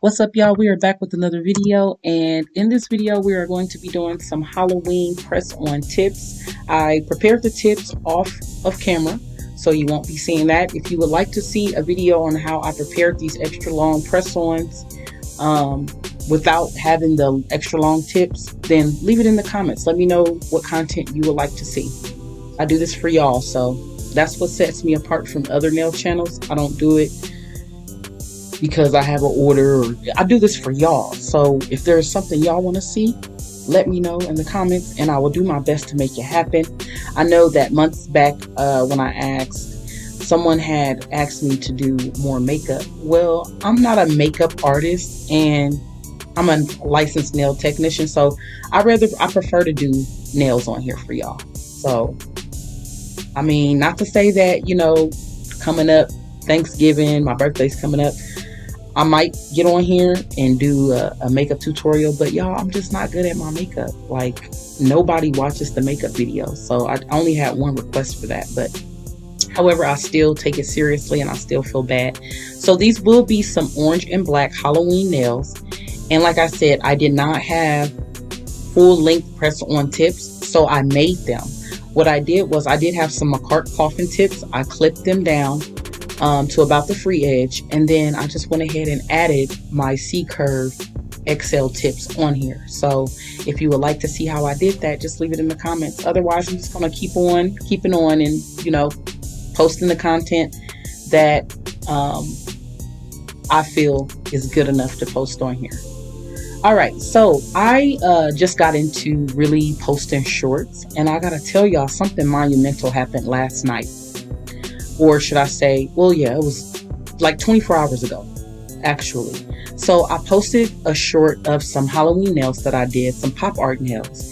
What's up, y'all? We are back with another video, and in this video we are going to be doing some Halloween press-on tips. I prepared the tips off of camera, so you won't be seeing that. If you would like to see a video on how I prepared these extra long press-ons without having the extra long tips, then leave it in the comments. Let me know what content you would like to see. I do this for y'all, so that's what sets me apart from other nail channels. I don't do it because I have an order, or I do this for y'all. So if there's something y'all want to see, let me know in the comments and I will do my best to make it happen. I know that months back when I asked, someone had asked me to do more makeup. Well, I'm not a makeup artist and I'm a licensed nail technician, so I prefer to do nails on here for y'all. So I mean, not to say that, you know, coming up Thanksgiving, my birthday's coming up, I might get on here and do a makeup tutorial, but y'all, I'm just not good at my makeup. Like, nobody watches the makeup videos, so I only had one request for that. But however, I still take it seriously and I still feel bad. So these will be some orange and black Halloween nails, and like I said, I did not have full-length press-on tips, so I made them. What I did was I did have some McCart coffin tips. I clipped them down to about the free edge, and then I just went ahead and added my C-curve XL tips on here. So if you would like to see how I did that, just leave it in the comments. Otherwise, I'm just gonna keep on keeping on and, you know, posting the content that I feel is good enough to post on here. All right, so I just got into really posting shorts, and I gotta tell y'all, something monumental happened last night. Or should I say, well, yeah, it was like 24 hours ago, actually. So I posted a short of some Halloween nails that I did, some pop art nails.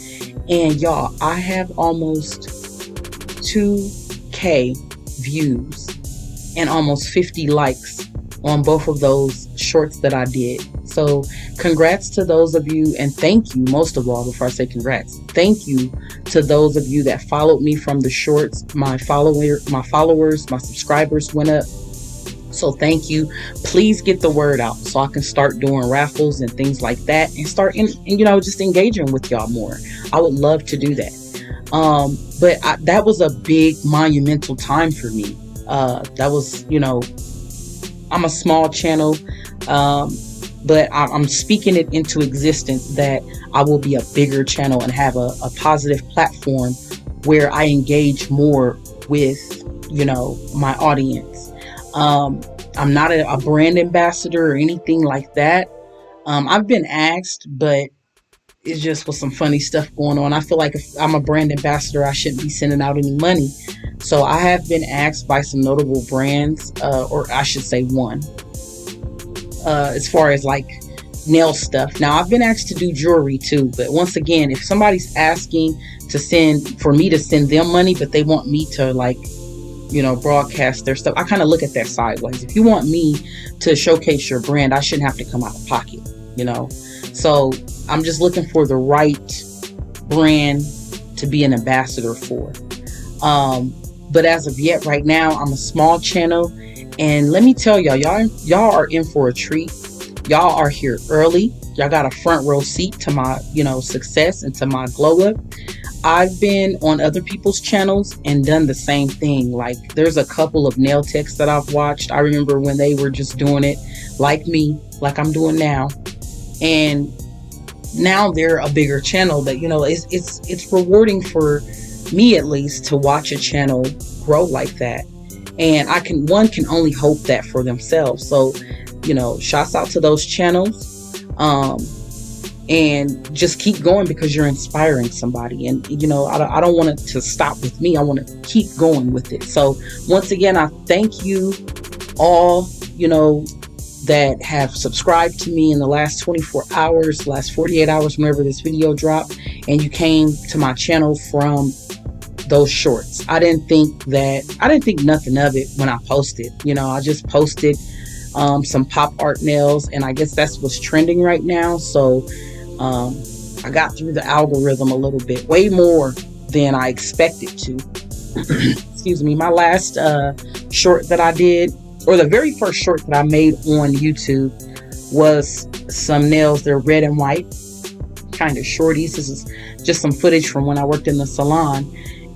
And y'all, I have almost 2K views and almost 50 likes on both of those shorts that I did. So congrats to those of you, and thank you, most of all, before I say congrats, thank you to those of you that followed me from the shorts. My followers, my subscribers went up. So thank you. Please get the word out so I can start doing raffles and things like that, and start you know, just engaging with y'all more. I would love to do that. But that was a big monumental time for me. That was, you know, I'm a small channel, but I'm speaking it into existence that I will be a bigger channel and have a positive platform where I engage more with, you know, my audience. I'm not a brand ambassador or anything like that. I've been asked, but it's just with some funny stuff going on. I feel like if I'm a brand ambassador, I shouldn't be sending out any money. So I have been asked by some notable brands, or I should say one, as far as like nail stuff. Now I've been asked to do jewelry too, but once again, if somebody's asking for me to send them money, but they want me to, like, you know, broadcast their stuff, I kind of look at that sideways. If you want me to showcase your brand, I shouldn't have to come out of pocket, you know. So I'm just looking for the right brand to be an ambassador for. But as of yet, right now, I'm a small channel, and let me tell y'all, y'all are in for a treat. Y'all are here early. Y'all got a front row seat to my, you know, success and to my glow up. I've been on other people's channels and done the same thing. Like, there's a couple of nail techs that I've watched. I remember when they were just doing it like me, like I'm doing now. And now they're a bigger channel, that, you know, it's rewarding for me, at least, to watch a channel grow like that. And one can only hope that for themselves. So, you know, shouts out to those channels. And just keep going, because you're inspiring somebody. And, you know, I don't want it to stop with me. I want to keep going with it. So once again, I thank you all, you know, that have subscribed to me in the last 24 hours, last 48 hours, whenever this video dropped, and you came to my channel from those shorts. I didn't think nothing of it when I posted. You know, I just posted some pop art nails, and I guess that's what's trending right now. So I got through the algorithm a little bit, way more than I expected to. Excuse me. My last short that I did, or the very first short that I made on YouTube, was some nails. They're red and white, kind of shorties. This is just some footage from when I worked in the salon.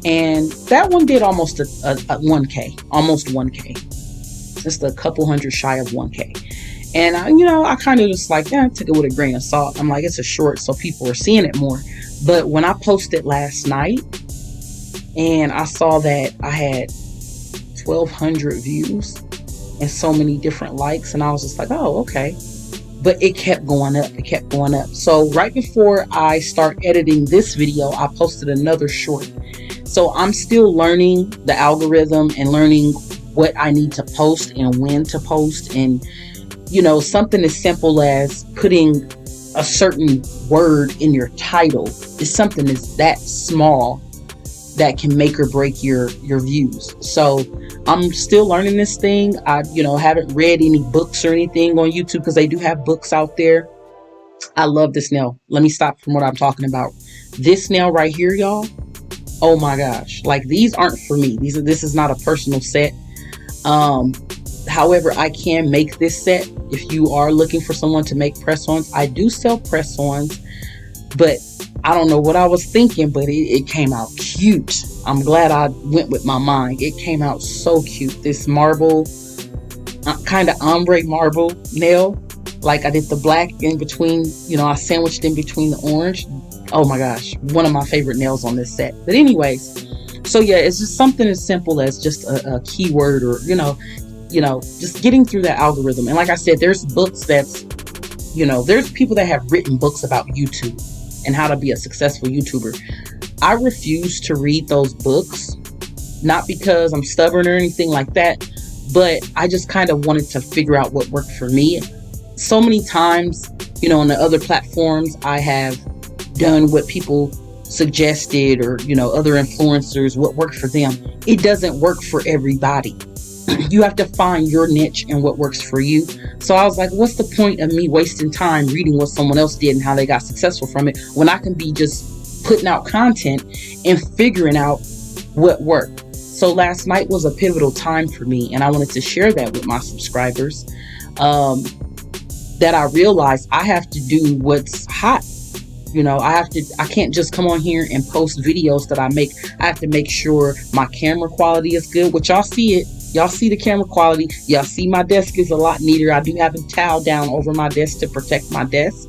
And that one did almost a 1K, almost 1K. Just a couple hundred shy of 1K. And I kind of just like, took it with a grain of salt. I'm like, it's a short, so people are seeing it more. But when I posted last night and I saw that I had 1,200 views and so many different likes, and I was just like, oh, okay. But it kept going up. It kept going up. So right before I start editing this video, I posted another short. So I'm still learning the algorithm and learning what I need to post and when to post. And, something as simple as putting a certain word in your title is something that's that small that can make or break your views. So I'm still learning this thing. I, haven't read any books or anything on YouTube because they do have books out there. I love this nail. Let me stop from what I'm talking about. This nail right here, y'all. Oh my gosh. Like, these aren't for me. This is not a personal set. However, I can make this set if you are looking for someone to make press-ons. I do sell press-ons, but I don't know what I was thinking, but it came out cute. I'm glad I went with my mind. It came out so cute. This marble, kind of ombre marble nail. Like, I did the black in between, I sandwiched in between the orange. Oh my gosh, one of my favorite nails on this set. But anyways, so yeah, it's just something as simple as just a keyword, or, just getting through that algorithm. And like I said, there's books there's people that have written books about YouTube and how to be a successful YouTuber. I refuse to read those books, not because I'm stubborn or anything like that, but I just kind of wanted to figure out what worked for me. So many times, on the other platforms, I have done what people suggested, or, other influencers, what worked for them. It doesn't work for everybody. You have to find your niche and what works for you. So I was like, what's the point of me wasting time reading what someone else did and how they got successful from it, when I can be just putting out content and figuring out what worked. So last night was a pivotal time for me, and I wanted to share that with my subscribers, that I realized I have to do what's hot. I can't just come on here and post videos that I make. I have to make sure my camera quality is good, which y'all see it. Y'all see the camera quality. Y'all see my desk is a lot neater. I do have a towel down over my desk to protect my desk.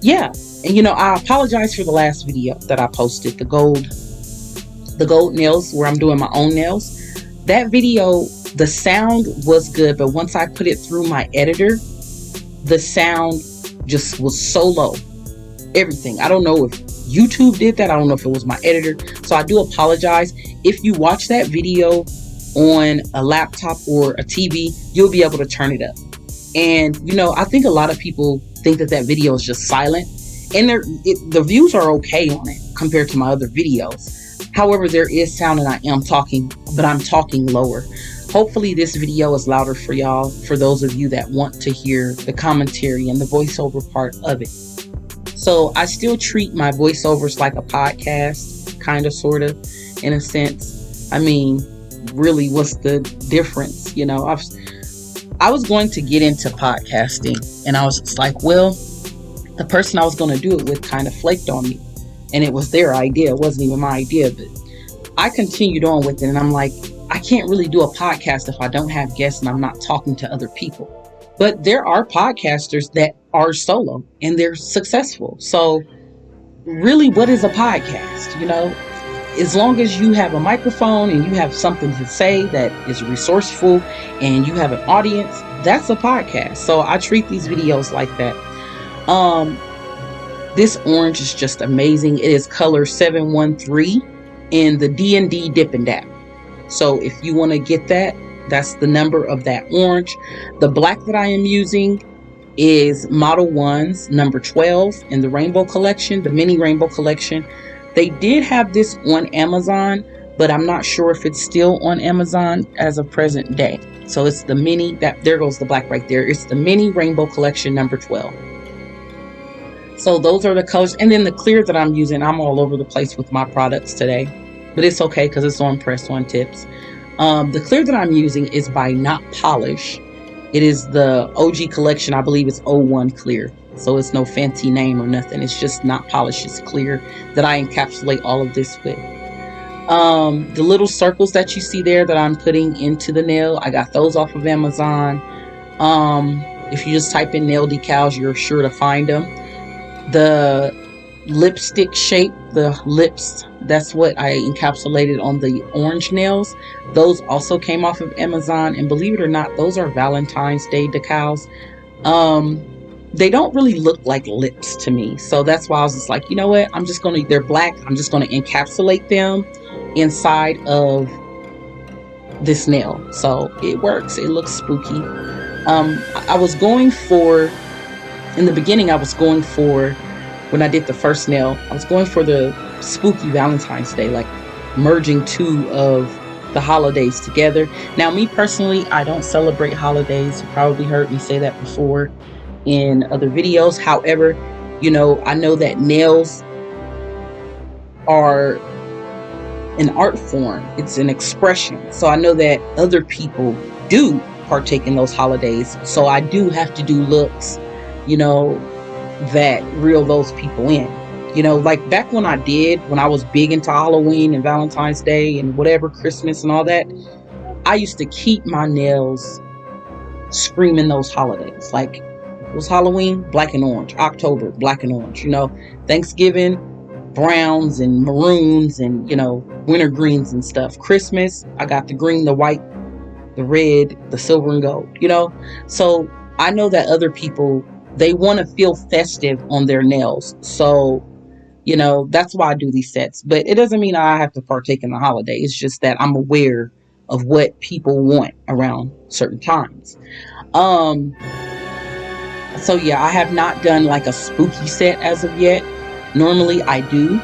Yeah. And I apologize for the last video that I posted, the gold nails, where I'm doing my own nails. That video, the sound was good, but once I put it through my editor, the sound just was so low. Everything. I don't know if YouTube did that. I don't know if it was my editor. So I do apologize. If you watch that video on a laptop or a TV, you'll be able to turn it up. And, I think a lot of people think that video is just silent. And the views are okay on it compared to my other videos. However, there is sound, and I am talking, but I'm talking lower. Hopefully this video is louder for y'all, for those of you that want to hear the commentary and the voiceover part of it. So I still treat my voiceovers like a podcast, kind of, sort of, in a sense. I mean, really, what's the difference? I was going to get into podcasting, and I was just like, well, the person I was going to do it with kind of flaked on me, and it was their idea. It wasn't even my idea, but I continued on with it, and I'm like, I can't really do a podcast if I don't have guests and I'm not talking to other people. But there are podcasters that are solo and they're successful. So really, what is a podcast? As long as you have a microphone and you have something to say that is resourceful and you have an audience, that's a podcast. So I treat these videos like that. This orange is just amazing. It is color 713 in the D&D Dip and Dap. So if you want to get that, that's the number of that orange. The black that I am using is Model 1's number 12 in the rainbow collection, the mini rainbow collection. They did have this on Amazon, but I'm not sure if it's still on Amazon as of present day. So it's the mini, there goes the black right there. It's the mini rainbow collection number 12. So those are the colors. And then the clear that I'm using, I'm all over the place with my products today, but it's okay because it's on press-on tips. The clear that I'm using is by Not Polish, It is the OG collection. I believe it's '01 clear. So it's no fancy name or nothing. It's just not polished. It's clear that I encapsulate all of this with. The little circles that you see there that I'm putting into the nail, I got those off of Amazon. If you just type in nail decals, you're sure to find them. The lipstick shape, the lips, that's what I encapsulated on the orange nails. Those also came off of Amazon, and believe it or not, those are Valentine's Day decals. They don't really look like lips to me, so that's why I was just like, you know what, they're black, I'm just gonna encapsulate them inside of this nail. So it works, it looks spooky. I was going for, in the beginning, I was going for, when I did the first nail, I was going for the spooky Valentine's Day, like merging two of the holidays together. Now, me personally, I don't celebrate holidays. You probably heard me say that before in other videos. However, you know, I know that nails are an art form. It's an expression. So I know that other people do partake in those holidays. So I do have to do looks, you know, that reel those people in. You know, like back when I was big into Halloween and Valentine's Day and whatever, Christmas and all that, I used to keep my nails screaming those holidays. Like, it was Halloween, black and orange. October, black and orange. You know, Thanksgiving, browns and maroons and, you know, winter greens and stuff. Christmas, I got the green, the white, the red, the silver and gold, you know. So I know that other people, they want to feel festive on their nails. So, you know, that's why I do these sets. But it doesn't mean I have to partake in the holiday. It's just that I'm aware of what people want around certain times. So yeah, I have not done like a spooky set as of yet. Normally I do.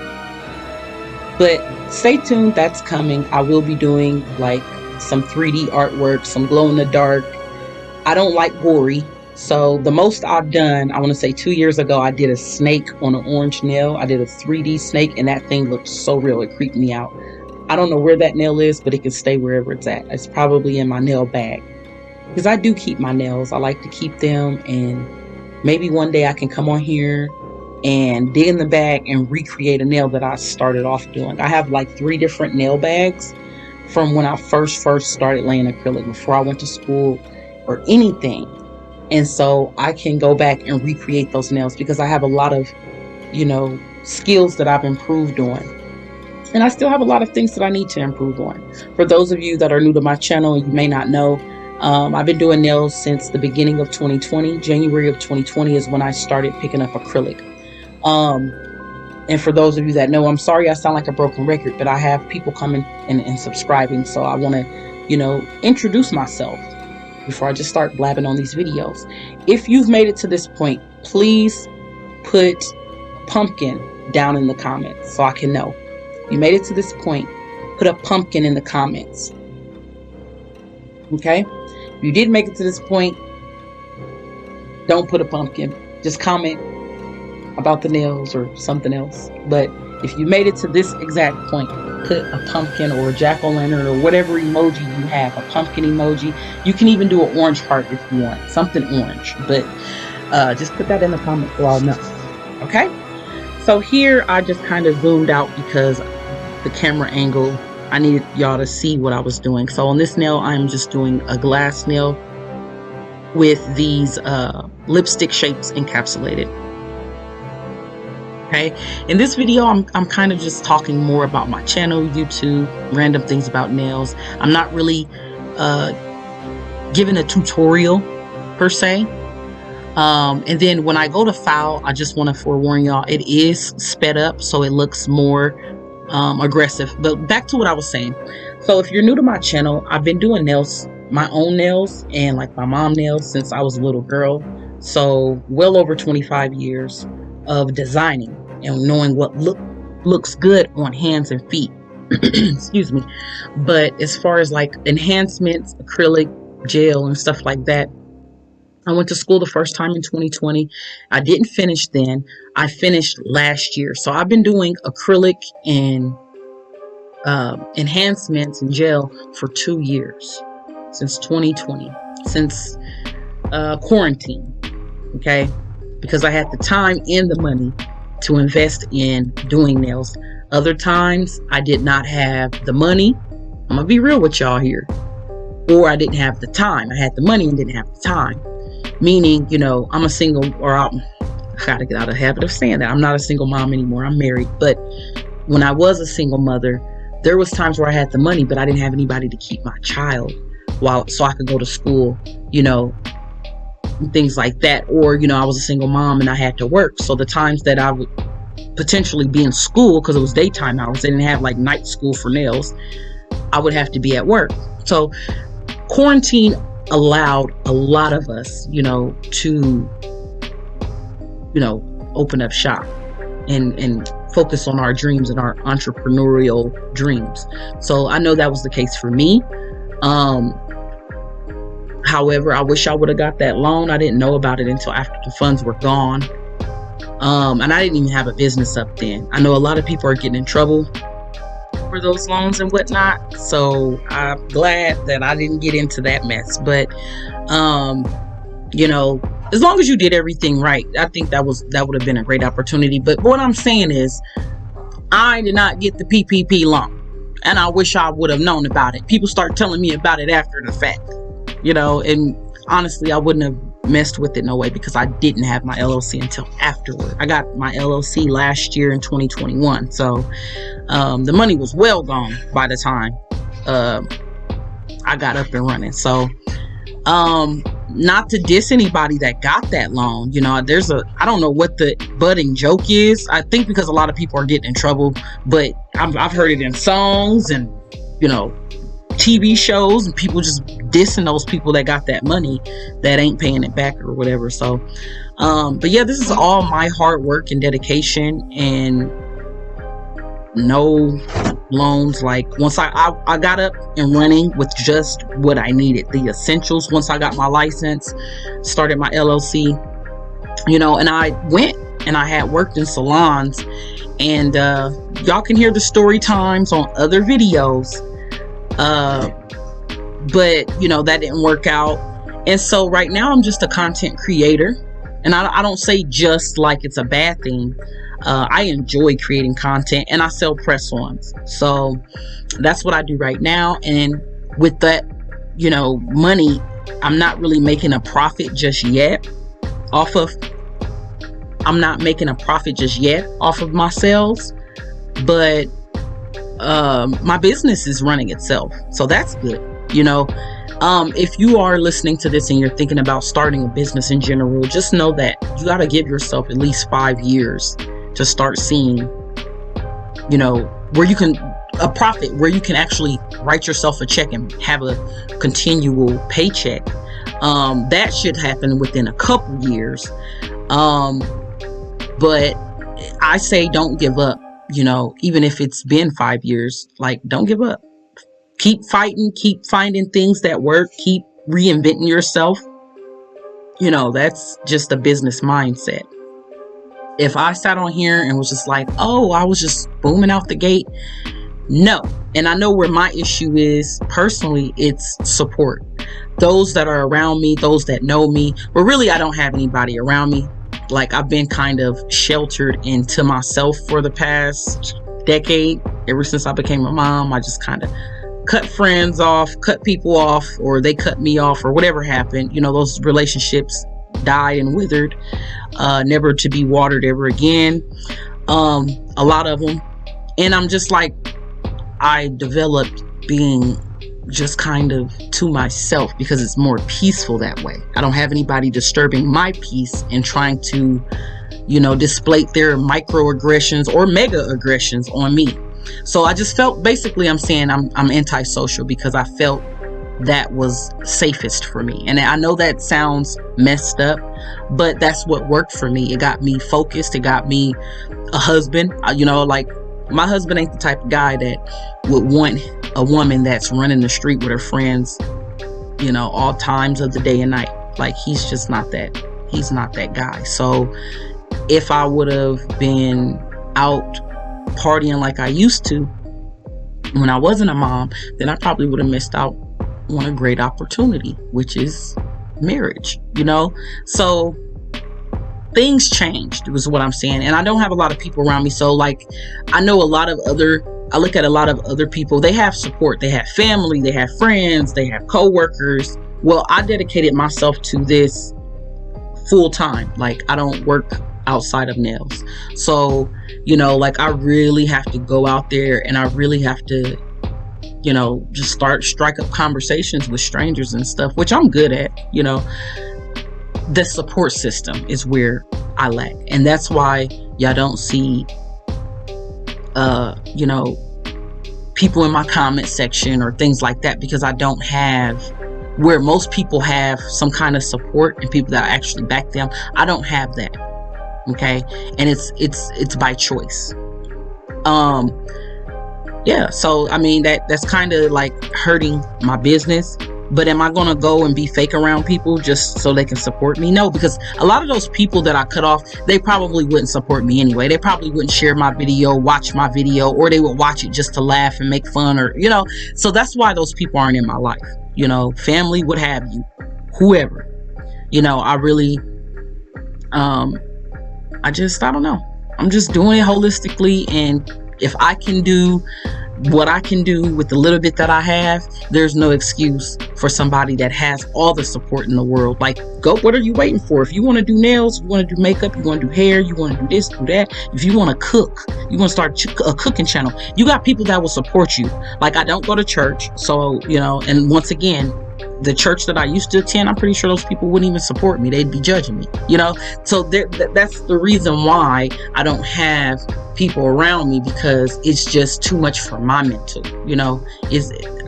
But stay tuned, that's coming. I will be doing like some 3D artwork, some glow in the dark. I don't like gory. So the most I've done, I want to say 2 years ago, I did a snake on an orange nail. I did a 3D snake and that thing looked so real. It creeped me out. I don't know where that nail is, but it can stay wherever it's at. It's probably in my nail bag. Because I do keep my nails. I like to keep them, and maybe one day I can come on here and dig in the bag and recreate a nail that I started off doing. I have like 3 different nail bags from when I first started laying acrylic, before I went to school or anything. And so I can go back and recreate those nails because I have a lot of, you know, skills that I've improved on. And I still have a lot of things that I need to improve on. For those of you that are new to my channel, you may not know, I've been doing nails since the beginning of 2020. January of 2020 is when I started picking up acrylic. And for those of you that know, I'm sorry I sound like a broken record, but I have people coming and subscribing. So I want to, you know, introduce myself before I just start blabbing on these videos. If you've made it to this point, please put pumpkin down in the comments so I can know. If you made it to this point, put a pumpkin in the comments. Okay? If you did make it to this point, don't put a pumpkin. Just comment about the nails or something else. But if you made it to this exact point, put a pumpkin or a jack-o'-lantern or whatever emoji you have, a pumpkin emoji. You can even do an orange heart if you want, something orange. But just put that in the comments so I'll know. Okay? So here I just kind of zoomed out because the camera angle, I needed y'all to see what I was doing. So on this nail, I'm just doing a glass nail with these lipstick shapes encapsulated. Okay, in this video, I'm kind of just talking more about my channel, YouTube, random things about nails. I'm not really giving a tutorial per se. And then when I go to file, I just want to forewarn y'all, it is sped up, so it looks more aggressive. But back to what I was saying. So if you're new to my channel, I've been doing nails, my own nails and like my mom nails since I was a little girl. So well over 25 years of designing and knowing what looks good on hands and feet. Excuse me. But as far as like enhancements, acrylic, gel and stuff like that, I went to school the first time in 2020. I didn't finish then. I finished last year. So I've been doing acrylic and enhancements and gel for 2 years, since 2020. Since quarantine, okay? Because I had the time and the money to invest in doing nails. Other times I did not have the money. I'm gonna be real with y'all here. Or I didn't have the time. I had the money and didn't have the time. Meaning, I'm a single, or I gotta get out of the habit of saying that. I'm not a single mom anymore. I'm married. But when I was a single mother, there was times where I had the money, but I didn't have anybody to keep my child so I could go to school, things like that. Or, I was a single mom and I had to work. So the times that I would potentially be in school, because it was daytime hours, they didn't have like night school for nails, I would have to be at work. So quarantine allowed a lot of us, to, open up shop and focus on our dreams and our entrepreneurial dreams. So I know that was the case for me. However, I wish I would have got that loan. I didn't know about it until after the funds were gone. And I didn't even have a business up then. I know a lot of people are getting in trouble for those loans and whatnot. So I'm glad that I didn't get into that mess. But, as long as you did everything right, I think that would have been a great opportunity. But what I'm saying is, I did not get the PPP loan, and I wish I would have known about it. People start telling me about it after the fact, and honestly, I wouldn't have messed with it no way, because I didn't have my LLC until afterward. I got my LLC last year in 2021. So the money was well gone by the time I got up and running. So not to diss anybody that got that loan, I don't know what the budding joke is. I think because a lot of people are getting in trouble, but I've heard it in songs and TV shows, and people just dissing those people that got that money that ain't paying it back or whatever. So but yeah, this is all my hard work and dedication, and no loans. Like, once I got up and running with just what I needed, the essentials. Once I got my license, started my LLC, and I went and I had worked in salons, and y'all can hear the story times on other videos. But that didn't work out. And so right now I'm just a content creator, and I don't say just like it's a bad thing. I enjoy creating content, and I sell press-ons. So that's what I do right now. And with that, money, I'm not really making a profit just yet off of my sales, but my business is running itself. So that's good. If you are listening to this and you're thinking about starting a business in general, just know that you got to give yourself at least 5 years to start seeing, where you can a profit, where you can actually write yourself a check and have a continual paycheck. That should happen within a couple years. But I say don't give up, even if it's been 5 years, like, don't give up. Keep fighting, keep finding things that work, keep reinventing yourself. That's just a business mindset. If I sat on here and was just like, oh, I was just booming out the gate. No. And I know where my issue is personally, it's support. Those that are around me, those that know me, but really I don't have anybody around me. Like, I've been kind of sheltered into myself for the past decade. Ever since I became a mom, I just kind of cut friends off, cut people off, or they cut me off, or whatever happened. Those relationships died and withered, never to be watered ever again. A lot of them. And I'm just like, I developed being just kind of to myself, because it's more peaceful that way. I don't have anybody disturbing my peace and trying to, display their microaggressions or mega aggressions on me. So I just felt, basically, I'm saying I'm antisocial, because I felt that was safest for me. And I know that sounds messed up, but that's what worked for me. It got me focused. It got me a husband. Like, my husband ain't the type of guy that would want a woman that's running the street with her friends, all times of the day and night. Like, he's just not that. He's not that guy. So if I would have been out partying like I used to when I wasn't a mom, then I probably would have missed out on a great opportunity, which is marriage, you know? So things changed, was what I'm saying. And I don't have a lot of people around me. So like, I look at a lot of other people, they have support, they have family, they have friends, they have coworkers. Well, I dedicated myself to this full time. Like, I don't work outside of nails. So, you know, like, I really have to go out there and I really have to, you know, just strike up conversations with strangers and stuff, which I'm good at. You know, the support system is where I lack. And that's why y'all don't see, you know, people in my comment section or things like that, because I don't have, where most people have some kind of support and people that actually back them. I don't have that. Okay. And it's by choice. Yeah. So, I mean, that's kind of like hurting my business. But am I going to go and be fake around people just so they can support me? No, because a lot of those people that I cut off, they probably wouldn't support me anyway. They probably wouldn't share my video, watch my video, or they would watch it just to laugh and make fun, or, you know. So that's why those people aren't in my life. You know, family, what have you, whoever. You know, I really, I don't know. I'm just doing it holistically. And if I can do what I can do with the little bit that I have, there's no excuse for somebody that has all the support in the world. Like, go, what are you waiting for? If you want to do nails, you want to do makeup, you want to do hair, you want to do this, do that. If you want to cook, you want to start a cooking channel, you got people that will support you. Like, I don't go to church. So, you know, and once again, the church that I used to attend, I'm pretty sure those people wouldn't even support me. They'd be judging me, you know? So that's the reason why I don't have people around me, because it's just too much for my mental, you know?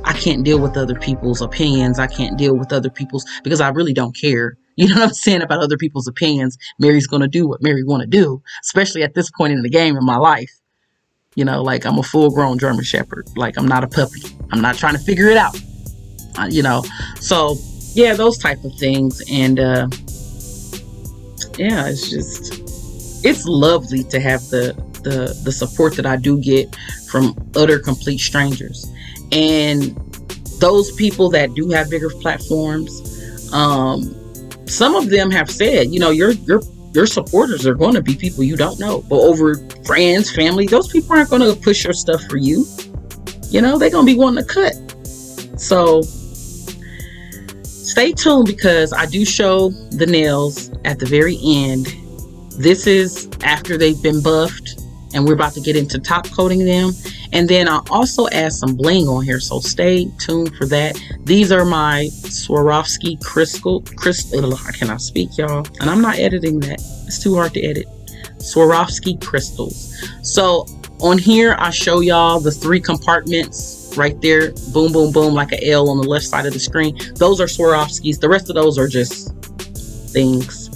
I can't deal with other people's opinions. I can't deal with other people's, because I really don't care. You know what I'm saying, about other people's opinions. Mary's going to do what Mary want to do, especially at this point in the game in my life. You know, like, I'm a full grown German Shepherd. Like, I'm not a puppy. I'm not trying to figure it out. You know, so yeah, those type of things. And yeah, it's lovely to have the support that I do get from utter complete strangers. And those people that do have bigger platforms, some of them have said, you know, your supporters are going to be people you don't know, but over friends, family, those people aren't going to push your stuff for you. You know, they're going to be wanting to cut. So stay tuned, because I do show the nails at the very end. This is after they've been buffed, and we're about to get into top coating them. And then I'll also add some bling on here, so stay tuned for that. These are my Swarovski crystal. I cannot speak, y'all, and I'm not editing that. It's too hard to edit. Swarovski crystals. So on here, I show y'all the 3 compartments. Right there, boom, boom, boom, like an L on the left side of the screen. Those are Swarovskis. The rest of those are just things,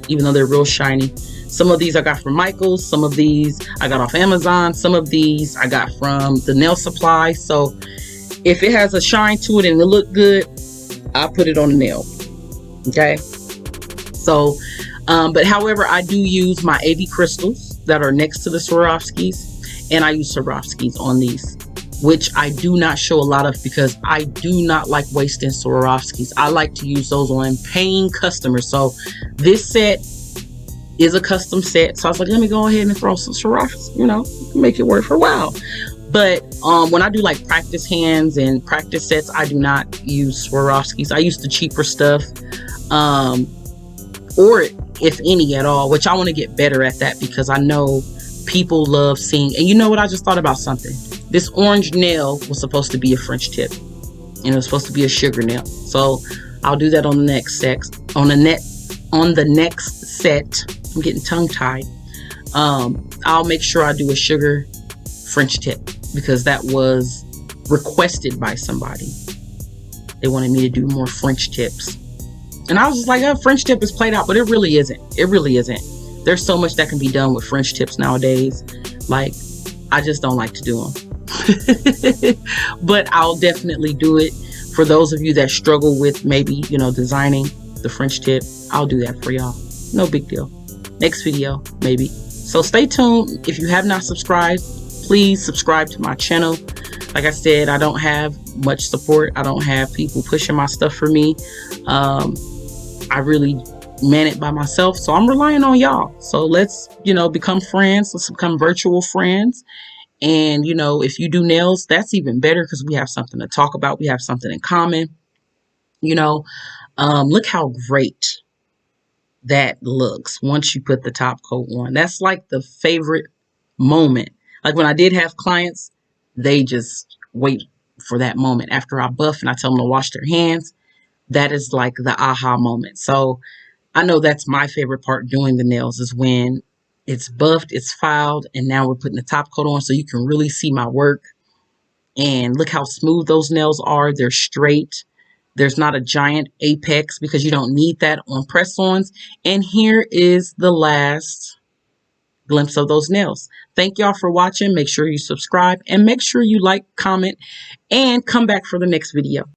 even though they're real shiny. Some of these I got from Michael's. Some of these I got off Amazon. Some of these I got from the nail supply. So if it has a shine to it and it look good, I put it on the nail. Okay. So, but however, I do use my AV crystals that are next to the Swarovskis, and I use Swarovskis on these, which I do not show a lot of, because I do not like wasting Swarovskis. I like to use those on paying customers. So this set is a custom set. So I was like, let me go ahead and throw some Swarovskis, you know, make it work for a while. But when I do like practice hands and practice sets, I do not use Swarovskis. I use the cheaper stuff, or if any at all, which I want to get better at that, because I know people love seeing. And you know what? I just thought about something. This orange nail was supposed to be a French tip, and it was supposed to be a sugar nail. So I'll do that on the next set. On the next set, I'm getting tongue tied. I'll make sure I do a sugar French tip, because that was requested by somebody. They wanted me to do more French tips, and I was just like, oh, French tip is played out, but it really isn't. It really isn't. There's so much that can be done with French tips nowadays. Like, I just don't like to do them. But I'll definitely do it for those of you that struggle with maybe, you know, designing the French tip. I'll do that for y'all. No big deal. Next video, maybe. So stay tuned. If you have not subscribed, please subscribe to my channel. Like I said, I don't have much support. I don't have people pushing my stuff for me. I really man it by myself. So I'm relying on y'all. So let's, become friends. Let's become virtual friends. And, if you do nails, that's even better because we have something to talk about. We have something in common. Look how great that looks once you put the top coat on. That's like the favorite moment. Like when I did have clients, they just wait for that moment after I buff and I tell them to wash their hands. That is like the aha moment. So I know that's my favorite part doing the nails is when it's buffed, it's filed, and now we're putting the top coat on so you can really see my work. And look how smooth those nails are. They're straight. There's not a giant apex because you don't need that on press-ons. And here is the last glimpse of those nails. Thank y'all for watching. Make sure you subscribe and make sure you like, comment, and come back for the next video.